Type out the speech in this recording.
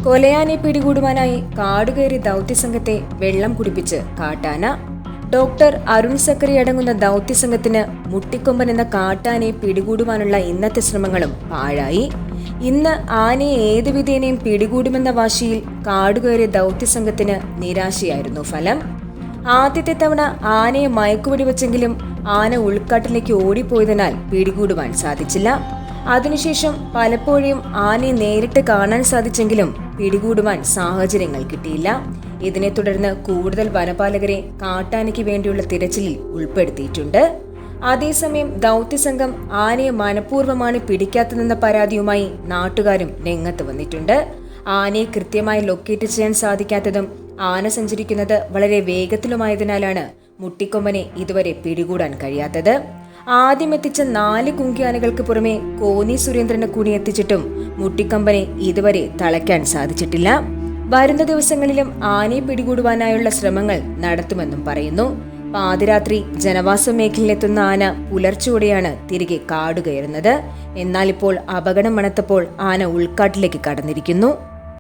കൊലയാനെ പിടികൂടുവാനായി കാടുകയറി ദൗത്യസംഘത്തെ വെള്ളം കുടിപ്പിച്ച് കാട്ടാന. ഡോക്ടർ അരുൺ സക്കറി അടങ്ങുന്ന ദൗത്യസംഘത്തിന് മുട്ടിക്കൊമ്പൻ എന്ന കാട്ടാനയെ പിടികൂടുവാനുള്ള ഇന്നത്തെ ശ്രമങ്ങളും പാഴായി. ഇന്ന് ആനയെ ഏതു വിധേനയും പിടികൂടുമെന്ന വാശിയിൽ കാടുകയറിയ ദൗത്യസംഘത്തിന് നിരാശയായിരുന്നു ഫലം. ആദ്യത്തെ തവണ ആനയെ മയക്കുവെടിവെച്ചെങ്കിലും ആന ഉൾക്കാട്ടിലേക്ക് ഓടിപ്പോയതിനാൽ പിടികൂടുവാൻ സാധിച്ചില്ല. അതിനുശേഷം പലപ്പോഴും ആനയെ നേരിട്ട് കാണാൻ സാധിച്ചെങ്കിലും പിടികൂടുവാൻ സാഹചര്യങ്ങൾ കിട്ടിയില്ല. ഇതിനെ തുടർന്ന് കൂടുതൽ വനപാലകരെ കാട്ടാനയ്ക്ക് വേണ്ടിയുള്ള തിരച്ചിലിൽ ഉൾപ്പെടുത്തിയിട്ടുണ്ട്. അതേസമയം ദൗത്യസംഘം ആനയെ മനഃപൂർവ്വമാണ് പിടിക്കാത്തതെന്ന പരാതിയുമായി നാട്ടുകാരും രംഗത്ത് വന്നിട്ടുണ്ട്. ആനയെ കൃത്യമായി ലൊക്കേറ്റ് ചെയ്യാൻ സാധിക്കാത്തതും ആന സഞ്ചരിക്കുന്നത് വളരെ വേഗത്തിലുമായതിനാലാണ് മുട്ടിക്കൊമ്പനെ ഇതുവരെ പിടികൂടാൻ കഴിയാത്തത്. ആദ്യം എത്തിച്ച 4 കുങ്കിയാനകൾക്ക് പുറമെ കോന്നി സുരേന്ദ്രനെ കൂടി എത്തിച്ചിട്ടും മുട്ടിക്കൊമ്പനെ ഇതുവരെ തളയ്ക്കാൻ സാധിച്ചിട്ടില്ല. വരുന്ന ദിവസങ്ങളിലും ആനയെ പിടികൂടുവാനായുള്ള ശ്രമങ്ങൾ നടത്തുമെന്നും പറയുന്നു. പാതിരാത്രി ജനവാസ മേഖലയിലെത്തുന്ന ആന പുലർച്ചയോടെയാണ് തിരികെ കാടുകയറുന്നത്. എന്നാൽ ഇപ്പോൾ അപകടം മണത്തപ്പോൾ ആന ഉൾക്കാട്ടിലേക്ക് കടന്നിരിക്കുന്നു.